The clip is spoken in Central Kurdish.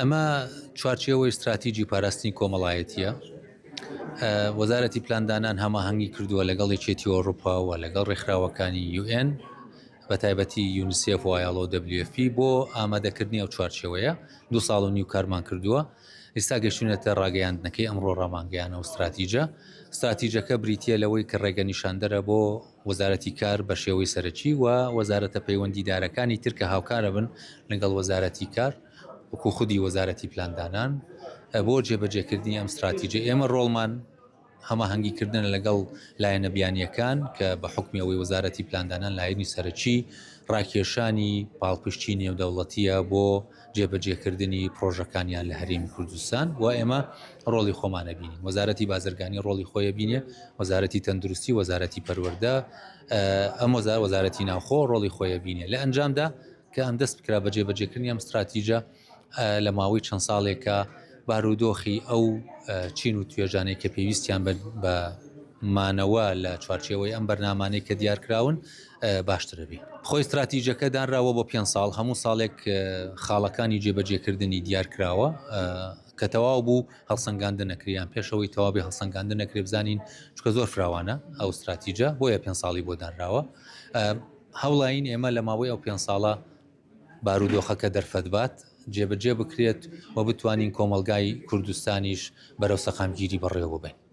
ئەمە چوارچێوەی استراتیجی پاراستنی کۆمەڵایەتیە. وەزارەتی پلاندانان هەماهەنگی کردووە لەگەڵ یەکێتی ئەوروپا و لەگەڵ ڕێکخراوەکانی UN بە تایبەتی یونیسف و ILO WFP بۆ ئامادەکردنی ئەو چوارچێوەیە 2 ساڵ و نیو کارمان کردووە. ئێستا گەشتونێتە ڕاگەیاندنەکەی ئەمڕۆ ڕامانگەیانە و استراتیجەکە بریتە لەوەی کە ڕێگە نیشاندەرە بۆ وەزارەتی کار بە شێوەی سەرەکی و وەزارەتە پەیوەندیدارەکانی ترکە هاوکارە بن لەگەڵ وەزارەتی کار وەکو خودی وەزارەتی پلاندانان بۆ جێبەجێکردنی ئەم استراتیجە. ئێمە ڕۆڵمان هەماهەنگیکردن لەگەڵ لایەنە بیانیەکان کە بە حکمی ئەوەی وەزارەتی پلاندانان لایەنی سەرەکی ڕاکێشانی پاڵپشتی نێودەوڵەتیە بۆ جێبەجێکردنی پرۆژەکانیان لە هەرێمی کوردستان و ئێمە ڕۆڵی خۆمانە بینین. وەزارەتی بازرگانی ڕۆڵی خۆیە بینێ، وەزارەتی تەندروستی، وەزارەتی پەروەردە، ئەم وەزارەتی ناوخۆ ڕۆڵی خۆیە بینێ. لە ئەنجامدا کە ئەم دەست بکرا بە جێبەجێکردنی ئەم استراتیجە لە ماوەی چەند ساڵێکە بارودۆخی ئەو چین و توێژانەی کە پێویستیان بە مانەوە لە چوارچێوەی ئەم بەرنامانەی کە دیارکراون باشترە بێ. خۆی استراتیجەکە دانراوە بۆ 5 ساڵ، هەموو ساڵێک خاڵەکانی جێبەجێکردنی دیارکراوە کە تەواو بوو هەڵسەنگاندن نەکریان. پێشەوەی تەواوی هەڵسەنگاندن نەکرێ بزانین چکە زۆر فراوانە ئەو استراتیجە، بۆیە 5 ساڵی بۆ دانراوە. هەوڵین ئێمە لە ماوەی ئەو 5 ساڵە بارودۆخەکە دەرفەتبات جێبەجێ بکرێت و بتوانین کۆمەلگای کوردستانیش بەرەو سەقامگیری بەڕێوە ببین.